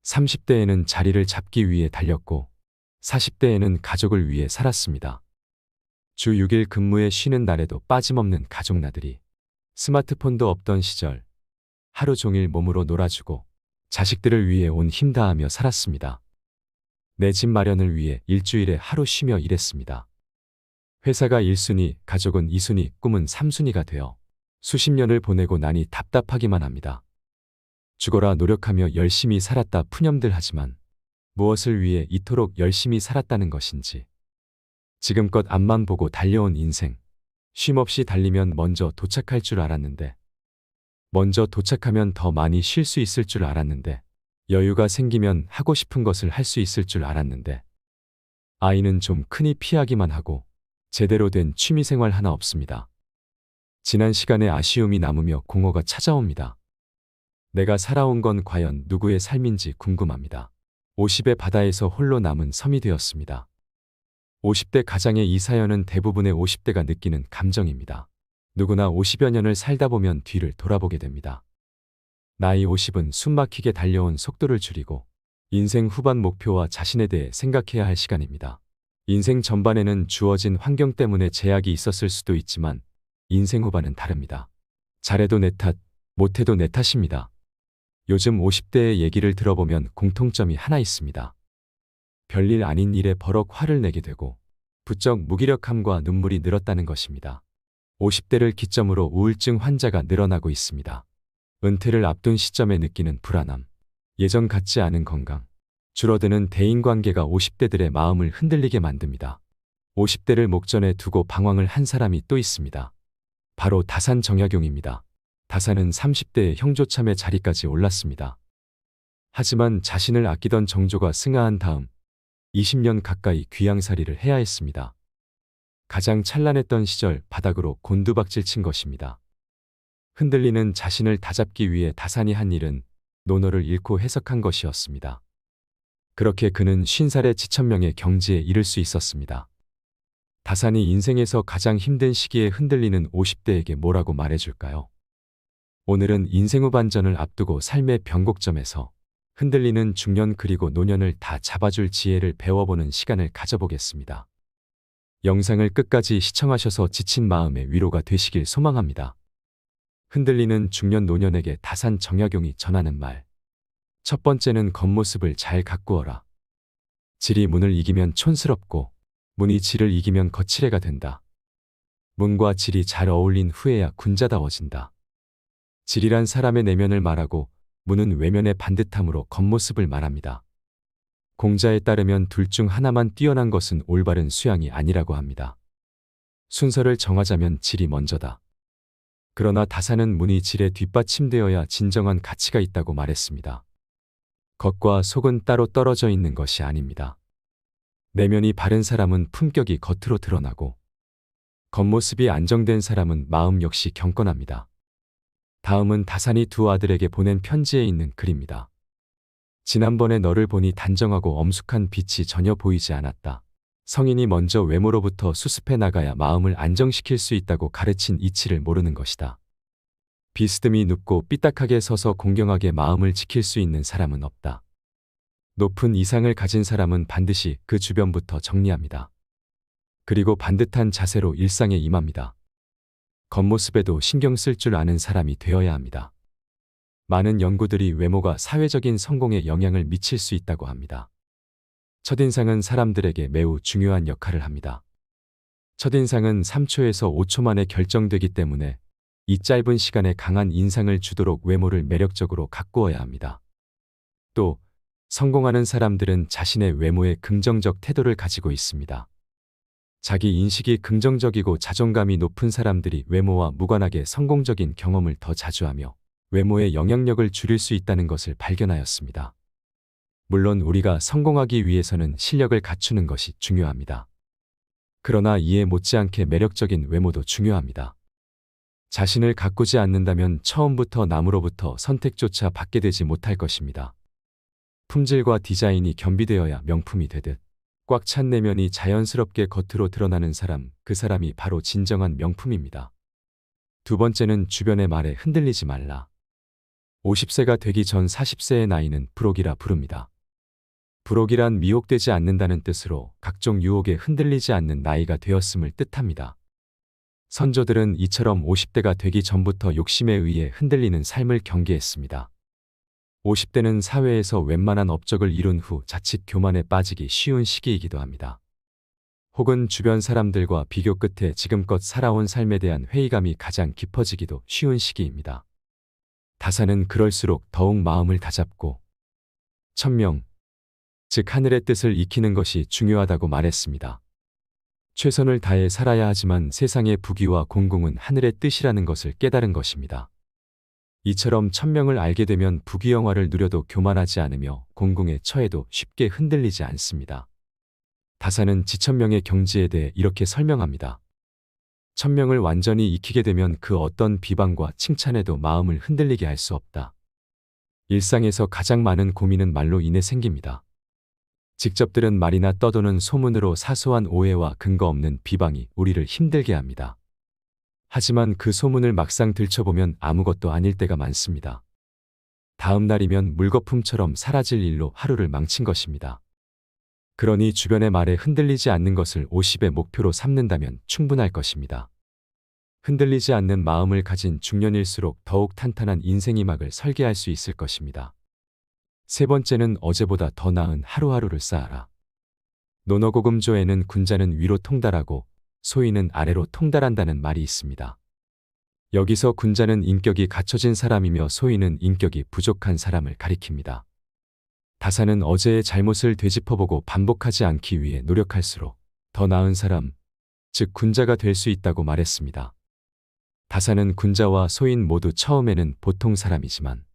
30대에는 자리를 잡기 위해 달렸고 40대에는 가족을 위해 살았습니다. 주 6일 근무에 쉬는 날에도 빠짐없는 가족 나들이. 스마트폰도 없던 시절 하루 종일 몸으로 놀아주고 자식들을 위해 온 힘 다하며 살았습니다. 내 집 마련을 위해 일주일에 하루 쉬며 일했습니다. 회사가 1순위, 가족은 2순위, 꿈은 3순위가 되어 수십 년을 보내고 나니 답답하기만 합니다. 죽어라 노력하며 열심히 살았다 푸념들 하지만 무엇을 위해 이토록 열심히 살았다는 것인지. 지금껏 앞만 보고 달려온 인생. 쉼없이 달리면 먼저 도착할 줄 알았는데, 먼저 도착하면 더 많이 쉴 수 있을 줄 알았는데, 여유가 생기면 하고 싶은 것을 할 수 있을 줄 알았는데, 아이는 좀 크니 피하기만 하고 제대로 된 취미생활 하나 없습니다. 지난 시간에 아쉬움이 남으며 공허가 찾아옵니다. 내가 살아온 건 과연 누구의 삶인지 궁금합니다. 50의 바다에서 홀로 남은 섬이 되었습니다. 50대 가장의 이 사연은 대부분의 50대가 느끼는 감정입니다. 누구나 50여 년을 살다 보면 뒤를 돌아보게 됩니다. 나이 50은 숨막히게 달려온 속도를 줄이고 인생 후반 목표와 자신에 대해 생각해야 할 시간입니다. 인생 전반에는 주어진 환경 때문에 제약이 있었을 수도 있지만 인생 후반은 다릅니다. 잘해도 내 탓, 못해도 내 탓입니다. 요즘 50대의 얘기를 들어보면 공통점이 하나 있습니다. 별일 아닌 일에 버럭 화를 내게 되고 부쩍 무기력함과 눈물이 늘었다는 것입니다. 50대를 기점으로 우울증 환자가 늘어나고 있습니다. 은퇴를 앞둔 시점에 느끼는 불안함, 예전 같지 않은 건강, 줄어드는 대인관계가 50대들의 마음을 흔들리게 만듭니다. 50대를 목전에 두고 방황을 한 사람이 또 있습니다. 바로 다산 정약용입니다. 다산은 30대의 형조참의 자리까지 올랐습니다. 하지만 자신을 아끼던 정조가 승하한 다음 20년 가까이 귀양살이를 해야 했습니다. 가장 찬란했던 시절 바닥으로 곤두박질 친 것입니다. 흔들리는 자신을 다잡기 위해 다산이 한 일은 논어를 잃고 해석한 것이었습니다. 그렇게 그는 50살의 지천명의 경지에 이를 수 있었습니다. 다산이 인생에서 가장 힘든 시기에 흔들리는 50대에게 뭐라고 말해줄까요? 오늘은 인생 후반전을 앞두고 삶의 변곡점에서 흔들리는 중년 그리고 노년을 다 잡아줄 지혜를 배워보는 시간을 가져보겠습니다. 영상을 끝까지 시청하셔서 지친 마음의 위로가 되시길 소망합니다. 흔들리는 중년 노년에게 다산 정약용이 전하는 말. 첫 번째는 겉모습을 잘 가꾸어라. 질이 문을 이기면 촌스럽고 문이 질을 이기면 거칠애가 된다. 문과 질이 잘 어울린 후에야 군자다워진다. 질이란 사람의 내면을 말하고 문은 외면의 반듯함으로 겉모습을 말합니다. 공자에 따르면 둘 중 하나만 뛰어난 것은 올바른 수양이 아니라고 합니다. 순서를 정하자면 질이 먼저다. 그러나 다산은 문이 질에 뒷받침되어야 진정한 가치가 있다고 말했습니다. 겉과 속은 따로 떨어져 있는 것이 아닙니다. 내면이 바른 사람은 품격이 겉으로 드러나고 겉모습이 안정된 사람은 마음 역시 경건합니다. 다음은 다산이 두 아들에게 보낸 편지에 있는 글입니다. 지난번에 너를 보니 단정하고 엄숙한 빛이 전혀 보이지 않았다. 성인이 먼저 외모로부터 수습해 나가야 마음을 안정시킬 수 있다고 가르친 이치를 모르는 것이다. 비스듬히 눕고 삐딱하게 서서 공경하게 마음을 지킬 수 있는 사람은 없다. 높은 이상을 가진 사람은 반드시 그 주변부터 정리합니다. 그리고 반듯한 자세로 일상에 임합니다. 겉모습에도 신경 쓸 줄 아는 사람이 되어야 합니다. 많은 연구들이 외모가 사회적인 성공에 영향을 미칠 수 있다고 합니다. 첫인상은 사람들에게 매우 중요한 역할을 합니다. 첫인상은 3초에서 5초 만에 결정되기 때문에 이 짧은 시간에 강한 인상을 주도록 외모를 매력적으로 가꾸어야 합니다. 또 성공하는 사람들은 자신의 외모에 긍정적 태도를 가지고 있습니다. 자기 인식이 긍정적이고 자존감이 높은 사람들이 외모와 무관하게 성공적인 경험을 더 자주 하며 외모의 영향력을 줄일 수 있다는 것을 발견하였습니다. 물론 우리가 성공하기 위해서는 실력을 갖추는 것이 중요합니다. 그러나 이에 못지않게 매력적인 외모도 중요합니다. 자신을 가꾸지 않는다면 처음부터 남으로부터 선택조차 받게 되지 못할 것입니다. 품질과 디자인이 겸비되어야 명품이 되듯 꽉 찬 내면이 자연스럽게 겉으로 드러나는 사람, 그 사람이 바로 진정한 명품입니다. 두 번째는 주변의 말에 흔들리지 말라. 50세가 되기 전 40세의 나이는 불옥이라 부릅니다. 불옥이란 미혹되지 않는다는 뜻으로 각종 유혹에 흔들리지 않는 나이가 되었음을 뜻합니다. 선조들은 이처럼 50대가 되기 전부터 욕심에 의해 흔들리는 삶을 경계했습니다. 50대는 사회에서 웬만한 업적을 이룬 후 자칫 교만에 빠지기 쉬운 시기이기도 합니다. 혹은 주변 사람들과 비교 끝에 지금껏 살아온 삶에 대한 회의감이 가장 깊어지기도 쉬운 시기입니다. 다사는 그럴수록 더욱 마음을 다잡고 천명, 즉 하늘의 뜻을 익히는 것이 중요하다고 말했습니다. 최선을 다해 살아야 하지만 세상의 부귀와 공공은 하늘의 뜻이라는 것을 깨달은 것입니다. 이처럼 천명을 알게 되면 부귀영화를 누려도 교만하지 않으며 공공에 처해도 쉽게 흔들리지 않습니다. 다사는 지천명의 경지에 대해 이렇게 설명합니다. 천명을 완전히 익히게 되면 그 어떤 비방과 칭찬에도 마음을 흔들리게 할 수 없다. 일상에서 가장 많은 고민은 말로 인해 생깁니다. 직접 들은 말이나 떠도는 소문으로 사소한 오해와 근거 없는 비방이 우리를 힘들게 합니다. 하지만 그 소문을 막상 들춰보면 아무것도 아닐 때가 많습니다. 다음 날이면 물거품처럼 사라질 일로 하루를 망친 것입니다. 그러니 주변의 말에 흔들리지 않는 것을 50의 목표로 삼는다면 충분할 것입니다. 흔들리지 않는 마음을 가진 중년일수록 더욱 탄탄한 인생이막을 설계할 수 있을 것입니다. 세 번째는 어제보다 더 나은 하루하루를 쌓아라. 논어고금조에는 군자는 위로 통달하고 소인은 아래로 통달한다는 말이 있습니다. 여기서 군자는 인격이 갖춰진 사람이며 소인은 인격이 부족한 사람을 가리킵니다. 다사는 어제의 잘못을 되짚어보고 반복하지 않기 위해 노력할수록 더 나은 사람, 즉 군자가 될 수 있다고 말했습니다. 다사는 군자와 소인 모두 처음에는 보통 사람이지만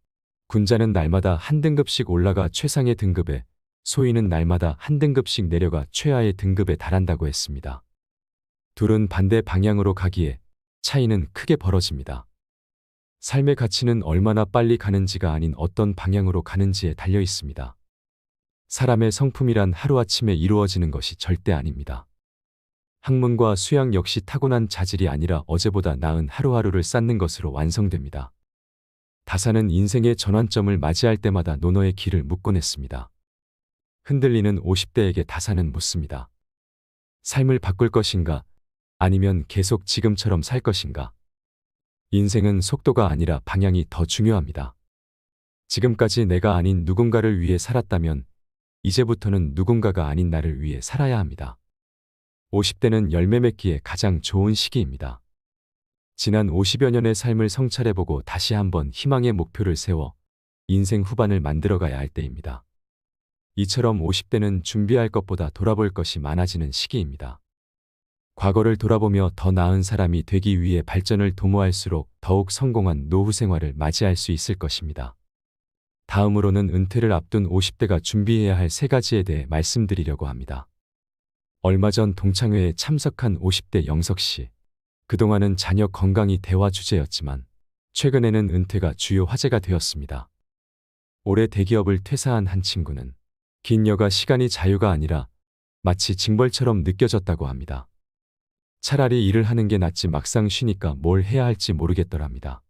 군자는 날마다 한 등급씩 올라가 최상의 등급에, 소인은 날마다 한 등급씩 내려가 최하의 등급에 달한다고 했습니다. 둘은 반대 방향으로 가기에 차이는 크게 벌어집니다. 삶의 가치는 얼마나 빨리 가는지가 아닌 어떤 방향으로 가는지에 달려 있습니다. 사람의 성품이란 하루아침에 이루어지는 것이 절대 아닙니다. 학문과 수양 역시 타고난 자질이 아니라 어제보다 나은 하루하루를 쌓는 것으로 완성됩니다. 다사는 인생의 전환점을 맞이할 때마다 논어의 길을 묻곤 했습니다. 흔들리는 50대에게 다사는 묻습니다. 삶을 바꿀 것인가? 아니면 계속 지금처럼 살 것인가? 인생은 속도가 아니라 방향이 더 중요합니다. 지금까지 내가 아닌 누군가를 위해 살았다면 이제부터는 누군가가 아닌 나를 위해 살아야 합니다. 50대는 열매 맺기에 가장 좋은 시기입니다. 지난 50여 년의 삶을 성찰해보고 다시 한번 희망의 목표를 세워 인생 후반을 만들어가야 할 때입니다. 이처럼 50대는 준비할 것보다 돌아볼 것이 많아지는 시기입니다. 과거를 돌아보며 더 나은 사람이 되기 위해 발전을 도모할수록 더욱 성공한 노후 생활을 맞이할 수 있을 것입니다. 다음으로는 은퇴를 앞둔 50대가 준비해야 할 3가지에 대해 말씀드리려고 합니다. 얼마 전 동창회에 참석한 50대 영석 씨. 그동안은 자녀 건강이 대화 주제였지만 최근에는 은퇴가 주요 화제가 되었습니다. 올해 대기업을 퇴사한 한 친구는 긴 여가 시간이 자유가 아니라 마치 징벌처럼 느껴졌다고 합니다. 차라리 일을 하는 게 낫지 막상 쉬니까 뭘 해야 할지 모르겠더랍니다.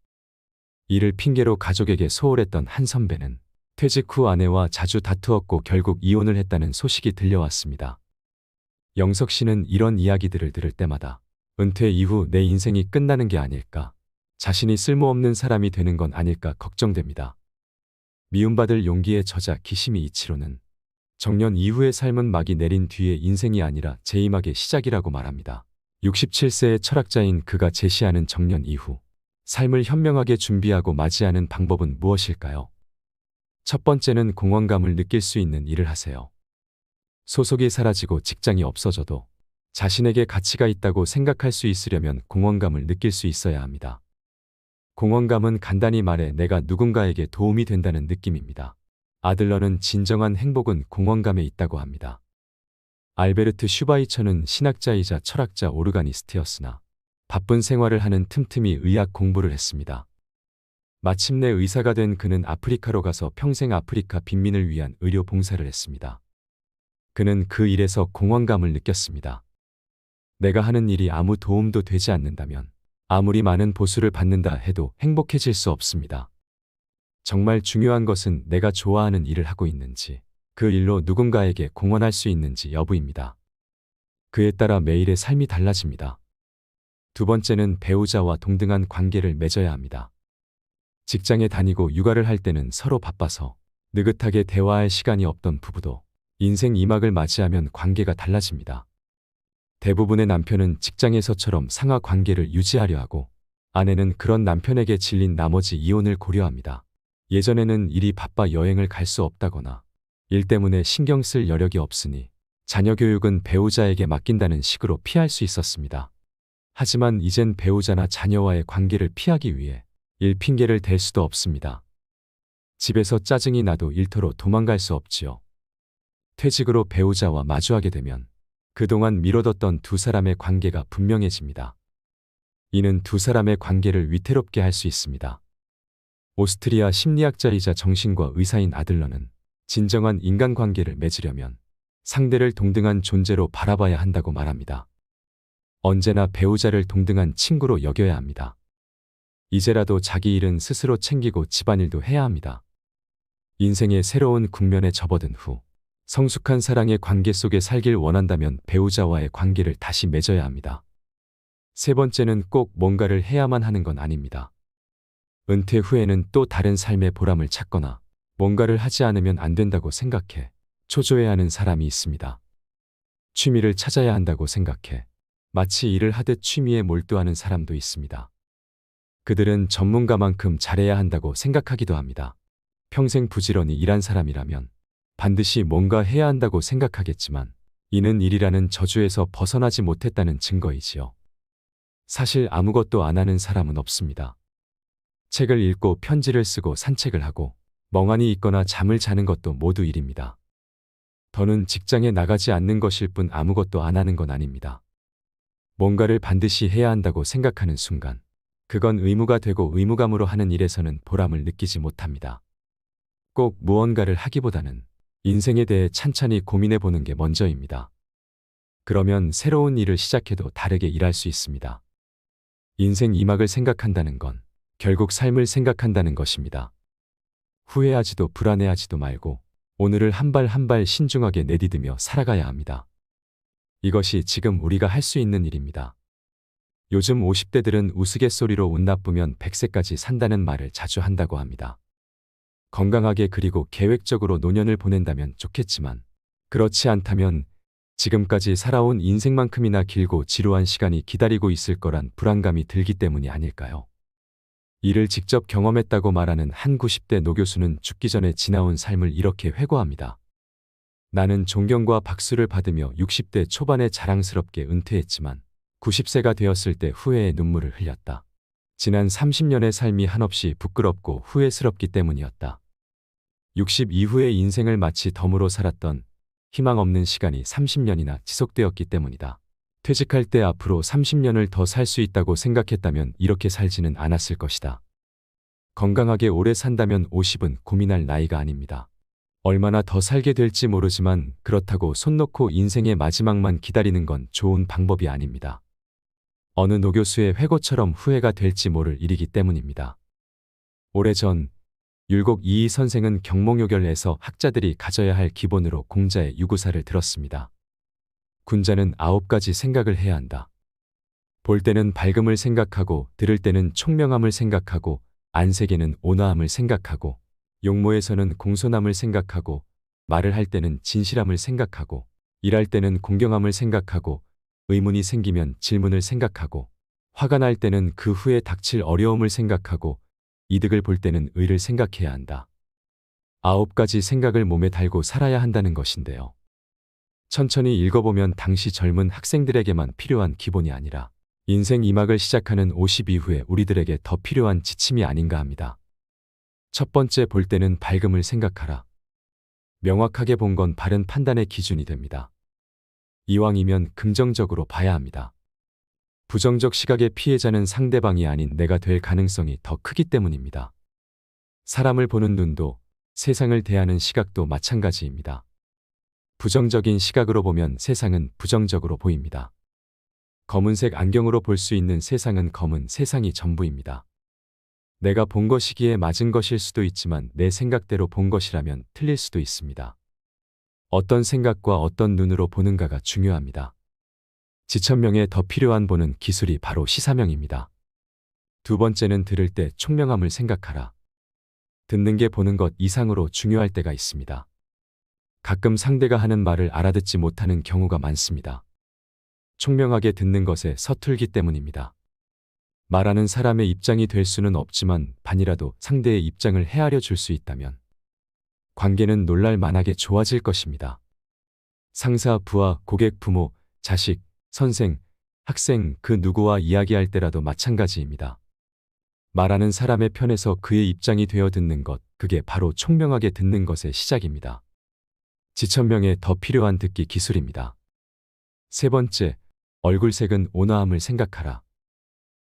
이를 핑계로 가족에게 소홀했던 한 선배는 퇴직 후 아내와 자주 다투었고 결국 이혼을 했다는 소식이 들려왔습니다. 영석 씨는 이런 이야기들을 들을 때마다 은퇴 이후 내 인생이 끝나는 게 아닐까, 자신이 쓸모없는 사람이 되는 건 아닐까 걱정됩니다. 미움받을 용기의 저자 기시미 이치로는 정년 이후의 삶은 막이 내린 뒤의 인생이 아니라 제2막의 시작이라고 말합니다. 67세의 철학자인 그가 제시하는 정년 이후 삶을 현명하게 준비하고 맞이하는 방법은 무엇일까요? 첫 번째는 공허감을 느낄 수 있는 일을 하세요. 소속이 사라지고 직장이 없어져도 자신에게 가치가 있다고 생각할 수 있으려면 공허감을 느낄 수 있어야 합니다. 공허감은 간단히 말해 내가 누군가에게 도움이 된다는 느낌입니다. 아들러는 진정한 행복은 공허감에 있다고 합니다. 알베르트 슈바이처는 신학자이자 철학자 오르가니스트였으나 바쁜 생활을 하는 틈틈이 의학 공부를 했습니다. 마침내 의사가 된 그는 아프리카로 가서 평생 아프리카 빈민을 위한 의료 봉사를 했습니다. 그는 그 일에서 공허감을 느꼈습니다. 내가 하는 일이 아무 도움도 되지 않는다면 아무리 많은 보수를 받는다 해도 행복해질 수 없습니다. 정말 중요한 것은 내가 좋아하는 일을 하고 있는지, 그 일로 누군가에게 공헌할 수 있는지 여부입니다. 그에 따라 매일의 삶이 달라집니다. 두 번째는 배우자와 동등한 관계를 맺어야 합니다. 직장에 다니고 육아를 할 때는 서로 바빠서 느긋하게 대화할 시간이 없던 부부도 인생 2막을 맞이하면 관계가 달라집니다. 대부분의 남편은 직장에서처럼 상하 관계를 유지하려 하고, 아내는 그런 남편에게 질린 나머지 이혼을 고려합니다. 예전에는 일이 바빠 여행을 갈 수 없다거나 일 때문에 신경 쓸 여력이 없으니 자녀 교육은 배우자에게 맡긴다는 식으로 피할 수 있었습니다. 하지만 이젠 배우자나 자녀와의 관계를 피하기 위해 일 핑계를 댈 수도 없습니다. 집에서 짜증이 나도 일터로 도망갈 수 없지요. 퇴직으로 배우자와 마주하게 되면 그동안 미뤄뒀던 두 사람의 관계가 분명해집니다. 이는 두 사람의 관계를 위태롭게 할 수 있습니다. 오스트리아 심리학자이자 정신과 의사인 아들러는 진정한 인간관계를 맺으려면 상대를 동등한 존재로 바라봐야 한다고 말합니다. 언제나 배우자를 동등한 친구로 여겨야 합니다. 이제라도 자기 일은 스스로 챙기고 집안일도 해야 합니다. 인생의 새로운 국면에 접어든 후 성숙한 사랑의 관계 속에 살길 원한다면 배우자와의 관계를 다시 맺어야 합니다. 세 번째는 꼭 뭔가를 해야만 하는 건 아닙니다. 은퇴 후에는 또 다른 삶의 보람을 찾거나 뭔가를 하지 않으면 안 된다고 생각해 초조해하는 사람이 있습니다. 취미를 찾아야 한다고 생각해 마치 일을 하듯 취미에 몰두하는 사람도 있습니다. 그들은 전문가만큼 잘해야 한다고 생각하기도 합니다. 평생 부지런히 일한 사람이라면 반드시 뭔가 해야 한다고 생각하겠지만 이는 일이라는 저주에서 벗어나지 못했다는 증거이지요. 사실 아무것도 안 하는 사람은 없습니다. 책을 읽고 편지를 쓰고 산책을 하고 멍하니 있거나 잠을 자는 것도 모두 일입니다. 더는 직장에 나가지 않는 것일 뿐 아무것도 안 하는 건 아닙니다. 뭔가를 반드시 해야 한다고 생각하는 순간 그건 의무가 되고 의무감으로 하는 일에서는 보람을 느끼지 못합니다. 꼭 무언가를 하기보다는 인생에 대해 찬찬히 고민해 보는 게 먼저입니다. 그러면 새로운 일을 시작해도 다르게 일할 수 있습니다. 인생 2막을 생각한다는 건 결국 삶을 생각한다는 것입니다. 후회하지도 불안해하지도 말고 오늘을 한 발 한 발 신중하게 내디디며 살아가야 합니다. 이것이 지금 우리가 할 수 있는 일입니다. 요즘 50대들은 우스갯소리로 운 나쁘면 100세까지 산다는 말을 자주 한다고 합니다. 건강하게 그리고 계획적으로 노년을 보낸다면 좋겠지만 그렇지 않다면 지금까지 살아온 인생만큼이나 길고 지루한 시간이 기다리고 있을 거란 불안감이 들기 때문이 아닐까요? 이를 직접 경험했다고 말하는 한 90대 노교수는 죽기 전에 지나온 삶을 이렇게 회고합니다. 나는 존경과 박수를 받으며 60대 초반에 자랑스럽게 은퇴했지만 90세가 되었을 때 후회의 눈물을 흘렸다. 지난 30년의 삶이 한없이 부끄럽고 후회스럽기 때문이었다. 60 이후의 인생을 마치 덤으로 살았던 희망 없는 시간이 30년이나 지속되었기 때문이다. 퇴직할 때 앞으로 30년을 더 살 수 있다고 생각했다면 이렇게 살지는 않았을 것이다. 건강하게 오래 산다면 50은 고민할 나이가 아닙니다. 얼마나 더 살게 될지 모르지만 그렇다고 손 놓고 인생의 마지막만 기다리는 건 좋은 방법이 아닙니다. 어느 노교수의 회고처럼 후회가 될지 모를 일이기 때문입니다. 오래전 율곡 이이 선생은 경몽요결에서 학자들이 가져야 할 기본으로 공자의 유구사를 들었습니다. 군자는 9가지 생각을 해야 한다. 볼 때는 밝음을 생각하고 들을 때는 총명함을 생각하고 안색에는 온화함을 생각하고 용모에서는 공손함을 생각하고 말을 할 때는 진실함을 생각하고 일할 때는 공경함을 생각하고 의문이 생기면 질문을 생각하고 화가 날 때는 그 후에 닥칠 어려움을 생각하고 이득을 볼 때는 의를 생각해야 한다. 9가지 생각을 몸에 달고 살아야 한다는 것인데요. 천천히 읽어보면 당시 젊은 학생들에게만 필요한 기본이 아니라 인생 2막을 시작하는 50 이후에 우리들에게 더 필요한 지침이 아닌가 합니다. 첫 번째, 볼 때는 밝음을 생각하라. 명확하게 본 건 바른 판단의 기준이 됩니다. 이왕이면 긍정적으로 봐야 합니다. 부정적 시각의 피해자는 상대방이 아닌 내가 될 가능성이 더 크기 때문입니다. 사람을 보는 눈도 세상을 대하는 시각도 마찬가지입니다. 부정적인 시각으로 보면 세상은 부정적으로 보입니다. 검은색 안경으로 볼 수 있는 세상은 검은 세상이 전부입니다. 내가 본 것이기에 맞은 것일 수도 있지만 내 생각대로 본 것이라면 틀릴 수도 있습니다. 어떤 생각과 어떤 눈으로 보는가가 중요합니다. 지천명에 더 필요한 보는 기술이 바로 시사명입니다. 두 번째는 들을 때 총명함을 생각하라. 듣는 게 보는 것 이상으로 중요할 때가 있습니다. 가끔 상대가 하는 말을 알아듣지 못하는 경우가 많습니다. 총명하게 듣는 것에 서툴기 때문입니다. 말하는 사람의 입장이 될 수는 없지만 반이라도 상대의 입장을 헤아려 줄 수 있다면 관계는 놀랄 만하게 좋아질 것입니다. 상사, 부하, 고객, 부모, 자식, 선생, 학생 그 누구와 이야기할 때라도 마찬가지입니다. 말하는 사람의 편에서 그의 입장이 되어 듣는 것, 그게 바로 총명하게 듣는 것의 시작입니다. 지천명에 더 필요한 듣기 기술입니다. 세 번째, 얼굴색은 온화함을 생각하라.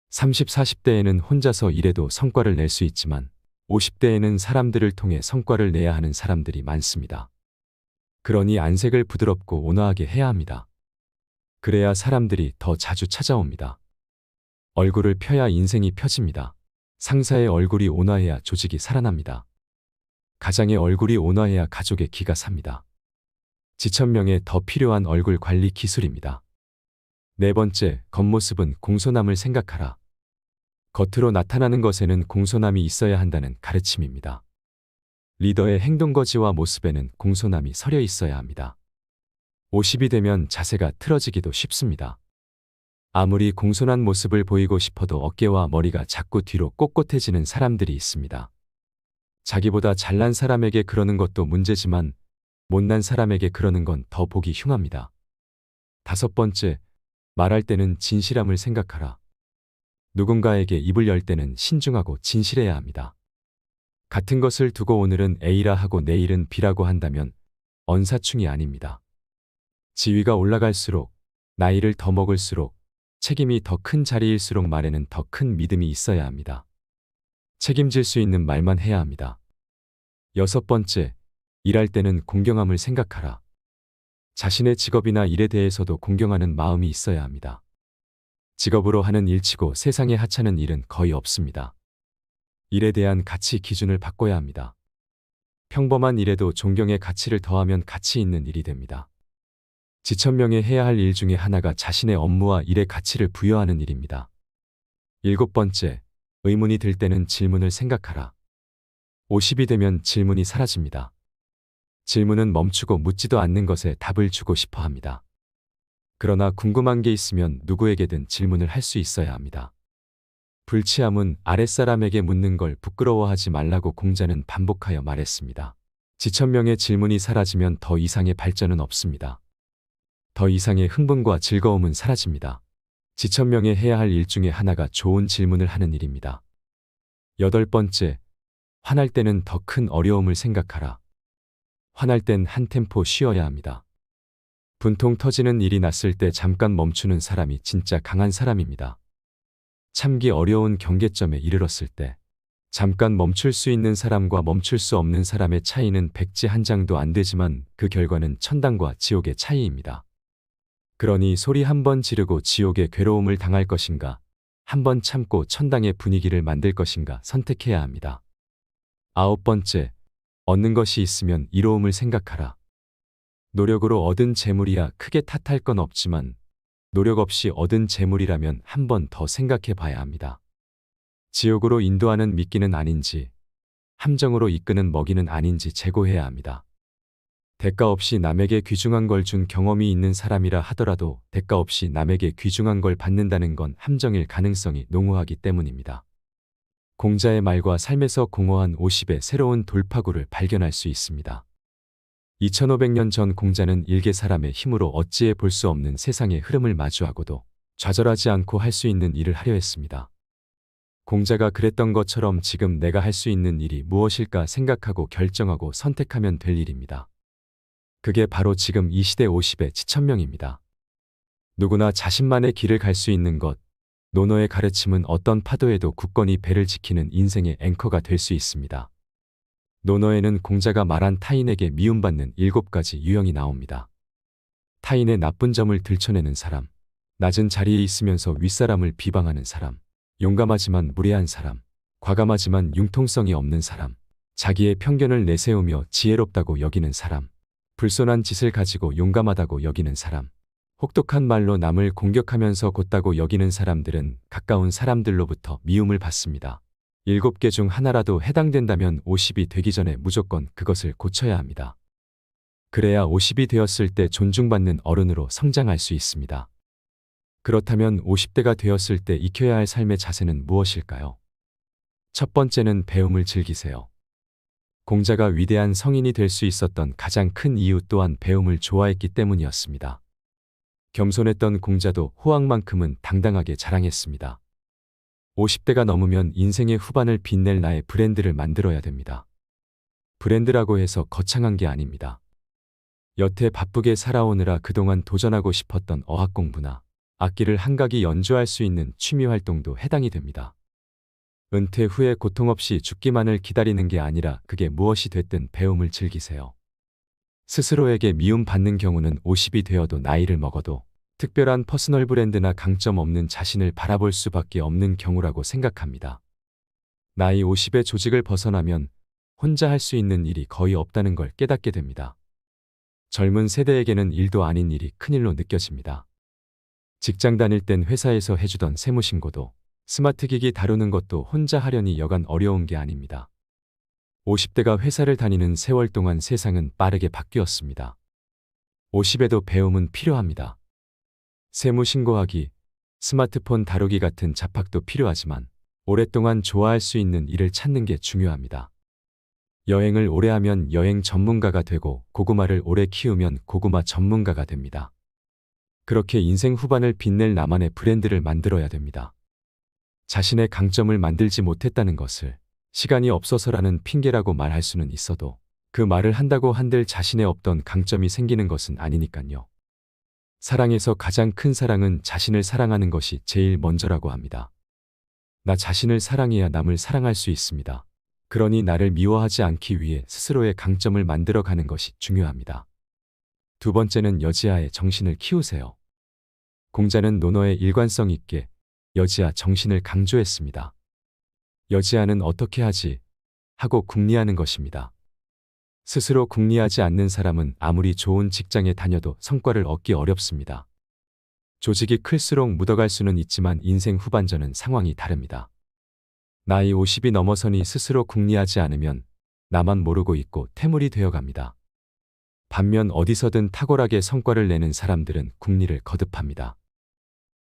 30, 40대에는 혼자서 일해도 성과를 낼 수 있지만 50대에는 사람들을 통해 성과를 내야 하는 사람들이 많습니다. 그러니 안색을 부드럽고 온화하게 해야 합니다. 그래야 사람들이 더 자주 찾아옵니다. 얼굴을 펴야 인생이 펴집니다. 상사의 얼굴이 온화해야 조직이 살아납니다. 가장의 얼굴이 온화해야 가족의 기가 삽니다. 지천명에 더 필요한 얼굴 관리 기술입니다. 네 번째, 겉모습은 공손함을 생각하라. 겉으로 나타나는 것에는 공손함이 있어야 한다는 가르침입니다. 리더의 행동거지와 모습에는 공손함이 서려 있어야 합니다. 50이 되면 자세가 틀어지기도 쉽습니다. 아무리 공손한 모습을 보이고 싶어도 어깨와 머리가 자꾸 뒤로 꼿꼿해지는 사람들이 있습니다. 자기보다 잘난 사람에게 그러는 것도 문제지만 못난 사람에게 그러는 건 더 보기 흉합니다. 다섯 번째, 말할 때는 진실함을 생각하라. 누군가에게 입을 열 때는 신중하고 진실해야 합니다. 같은 것을 두고 오늘은 A라 하고 내일은 B라고 한다면 언사충이 아닙니다. 지위가 올라갈수록, 나이를 더 먹을수록, 책임이 더 큰 자리일수록 말에는 더 큰 믿음이 있어야 합니다. 책임질 수 있는 말만 해야 합니다. 여섯 번째, 일할 때는 공경함을 생각하라. 자신의 직업이나 일에 대해서도 공경하는 마음이 있어야 합니다. 직업으로 하는 일치고 세상에 하찮은 일은 거의 없습니다. 일에 대한 가치 기준을 바꿔야 합니다. 평범한 일에도 존경의 가치를 더하면 가치 있는 일이 됩니다. 지천명에 해야 할 일 중에 하나가 자신의 업무와 일의 가치를 부여하는 일입니다. 일곱 번째, 의문이 들 때는 질문을 생각하라. 50이 되면 질문이 사라집니다. 질문은 멈추고 묻지도 않는 것에 답을 주고 싶어 합니다. 그러나 궁금한 게 있으면 누구에게든 질문을 할 수 있어야 합니다. 불치함은 아랫사람에게 묻는 걸 부끄러워하지 말라고 공자는 반복하여 말했습니다. 지천명의 질문이 사라지면 더 이상의 발전은 없습니다. 더 이상의 흥분과 즐거움은 사라집니다. 지천명에 해야 할 일 중에 하나가 좋은 질문을 하는 일입니다. 여덟 번째, 화날 때는 더 큰 어려움을 생각하라. 화날 땐 한 템포 쉬어야 합니다. 분통 터지는 일이 났을 때 잠깐 멈추는 사람이 진짜 강한 사람입니다. 참기 어려운 경계점에 이르렀을 때 잠깐 멈출 수 있는 사람과 멈출 수 없는 사람의 차이는 백지 한 장도 안 되지만 그 결과는 천당과 지옥의 차이입니다. 그러니 소리 한 번 지르고 지옥의 괴로움을 당할 것인가, 한 번 참고 천당의 분위기를 만들 것인가 선택해야 합니다. 아홉 번째, 얻는 것이 있으면 이로움을 생각하라. 노력으로 얻은 재물이야 크게 탓할 건 없지만 노력 없이 얻은 재물이라면 한 번 더 생각해 봐야 합니다. 지옥으로 인도하는 미끼는 아닌지, 함정으로 이끄는 먹이는 아닌지 재고해야 합니다. 대가 없이 남에게 귀중한 걸 준 경험이 있는 사람이라 하더라도 대가 없이 남에게 귀중한 걸 받는다는 건 함정일 가능성이 농후하기 때문입니다. 공자의 말과 삶에서 공허한 50의 새로운 돌파구를 발견할 수 있습니다. 2500년 전 공자는 일개 사람의 힘으로 어찌해 볼 수 없는 세상의 흐름을 마주하고도 좌절하지 않고 할 수 있는 일을 하려 했습니다. 공자가 그랬던 것처럼 지금 내가 할 수 있는 일이 무엇일까 생각하고 결정하고 선택하면 될 일입니다. 그게 바로 지금 이 시대 50의 지천명입니다. 누구나 자신만의 길을 갈 수 있는 것, 노노의 가르침은 어떤 파도에도 굳건히 배를 지키는 인생의 앵커가 될 수 있습니다. 노노에는 공자가 말한 타인에게 미움받는 7가지 유형이 나옵니다. 타인의 나쁜 점을 들춰내는 사람, 낮은 자리에 있으면서 윗사람을 비방하는 사람, 용감하지만 무례한 사람, 과감하지만 융통성이 없는 사람, 자기의 편견을 내세우며 지혜롭다고 여기는 사람, 불손한 짓을 가지고 용감하다고 여기는 사람, 혹독한 말로 남을 공격하면서 곧다고 여기는 사람들은 가까운 사람들로부터 미움을 받습니다. 7개 중 하나라도 해당된다면 50이 되기 전에 무조건 그것을 고쳐야 합니다. 그래야 50이 되었을 때 존중받는 어른으로 성장할 수 있습니다. 그렇다면 50대가 되었을 때 익혀야 할 삶의 자세는 무엇일까요? 첫 번째는 배움을 즐기세요. 공자가 위대한 성인이 될 수 있었던 가장 큰 이유 또한 배움을 좋아했기 때문이었습니다. 겸손했던 공자도 호황만큼은 당당하게 자랑했습니다. 50대가 넘으면 인생의 후반을 빛낼 나의 브랜드를 만들어야 됩니다. 브랜드라고 해서 거창한 게 아닙니다. 여태 바쁘게 살아오느라 그동안 도전하고 싶었던 어학 공부나 악기를 한각이 연주할 수 있는 취미 활동도 해당이 됩니다. 은퇴 후에 고통 없이 죽기만을 기다리는 게 아니라 그게 무엇이 됐든 배움을 즐기세요. 스스로에게 미움받는 경우는 50이 되어도 나이를 먹어도 특별한 퍼스널 브랜드나 강점 없는 자신을 바라볼 수밖에 없는 경우라고 생각합니다. 나이 50의 조직을 벗어나면 혼자 할 수 있는 일이 거의 없다는 걸 깨닫게 됩니다. 젊은 세대에게는 일도 아닌 일이 큰일로 느껴집니다. 직장 다닐 땐 회사에서 해주던 세무신고도 스마트 기기 다루는 것도 혼자 하려니 여간 어려운 게 아닙니다. 50대가 회사를 다니는 세월 동안 세상은 빠르게 바뀌었습니다. 50에도 배움은 필요합니다. 세무 신고하기, 스마트폰 다루기 같은 잡학도 필요하지만 오랫동안 좋아할 수 있는 일을 찾는 게 중요합니다. 여행을 오래 하면 여행 전문가가 되고 고구마를 오래 키우면 고구마 전문가가 됩니다. 그렇게 인생 후반을 빛낼 나만의 브랜드를 만들어야 됩니다. 자신의 강점을 만들지 못했다는 것을 시간이 없어서라는 핑계라고 말할 수는 있어도 그 말을 한다고 한들 자신의 없던 강점이 생기는 것은 아니니까요. 사랑에서 가장 큰 사랑은 자신을 사랑하는 것이 제일 먼저라고 합니다. 나 자신을 사랑해야 남을 사랑할 수 있습니다. 그러니 나를 미워하지 않기 위해 스스로의 강점을 만들어가는 것이 중요합니다. 두 번째는 여지아의 정신을 키우세요. 공자는 논어의 일관성 있게 여지아 정신을 강조했습니다. 여지아는 어떻게 하지? 하고 궁리하는 것입니다. 스스로 궁리하지 않는 사람은 아무리 좋은 직장에 다녀도 성과를 얻기 어렵습니다. 조직이 클수록 묻어갈 수는 있지만 인생 후반전은 상황이 다릅니다. 나이 50이 넘어서니 스스로 궁리하지 않으면 나만 모르고 있고 태물이 되어갑니다. 반면 어디서든 탁월하게 성과를 내는 사람들은 궁리를 거듭합니다.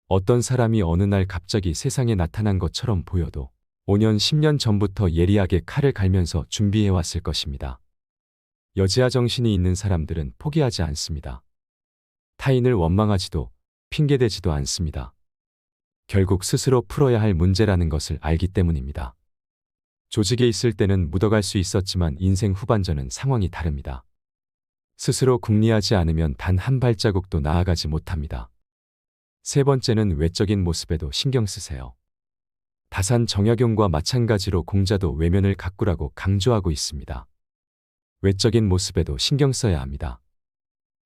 어떤 사람이 어느 날 갑자기 세상에 나타난 것처럼 보여도 5년, 10년 전부터 예리하게 칼을 갈면서 준비해왔을 것입니다. 여지아 정신이 있는 사람들은 포기하지 않습니다. 타인을 원망하지도 핑계대지도 않습니다. 결국 스스로 풀어야 할 문제라는 것을 알기 때문입니다. 조직에 있을 때는 묻어갈 수 있었지만 인생 후반전은 상황이 다릅니다. 스스로 궁리하지 않으면 단 한 발자국도 나아가지 못합니다. 세 번째는 외적인 모습에도 신경 쓰세요. 다산 정약용과 마찬가지로 공자도 외면을 가꾸라고 강조하고 있습니다. 외적인 모습에도 신경 써야 합니다.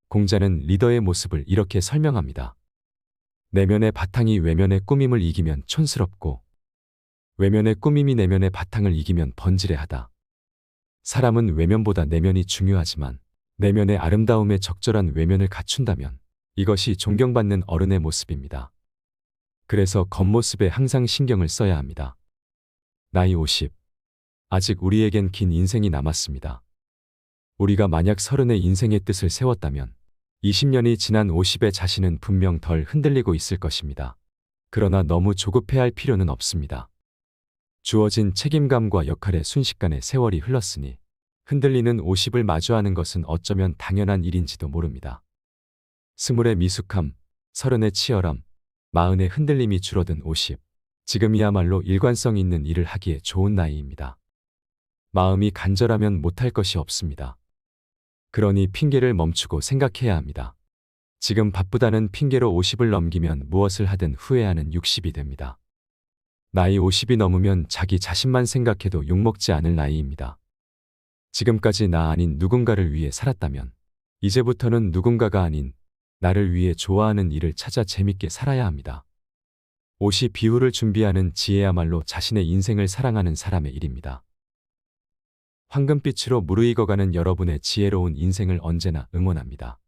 공자는 리더의 모습을 이렇게 설명합니다. 내면의 바탕이 외면의 꾸밈을 이기면 촌스럽고 외면의 꾸밈이 내면의 바탕을 이기면 번지레하다. 사람은 외면보다 내면이 중요하지만 내면의 아름다움에 적절한 외면을 갖춘다면 이것이 존경받는 어른의 모습입니다. 그래서 겉모습에 항상 신경을 써야 합니다. 나이 50. 아직 우리에겐 긴 인생이 남았습니다. 우리가 만약 30의 인생의 뜻을 세웠다면 20년이 지난 50의 자신은 분명 덜 흔들리고 있을 것입니다. 그러나 너무 조급해할 필요는 없습니다. 주어진 책임감과 역할에 순식간에 세월이 흘렀으니 흔들리는 50을 마주하는 것은 어쩌면 당연한 일인지도 모릅니다. 20의 미숙함, 30의 치열함, 40의 흔들림이 줄어든 50. 지금이야말로 일관성 있는 일을 하기에 좋은 나이입니다. 마음이 간절하면 못할 것이 없습니다. 그러니 핑계를 멈추고 생각해야 합니다. 지금 바쁘다는 핑계로 50을 넘기면 무엇을 하든 후회하는 60이 됩니다. 나이 50이 넘으면 자기 자신만 생각해도 욕먹지 않을 나이입니다. 지금까지 나 아닌 누군가를 위해 살았다면 이제부터는 누군가가 아닌 나를 위해 좋아하는 일을 찾아 재밌게 살아야 합니다. 옷이 비후를 준비하는 지혜야말로 자신의 인생을 사랑하는 사람의 일입니다. 황금빛으로 무르익어가는 여러분의 지혜로운 인생을 언제나 응원합니다.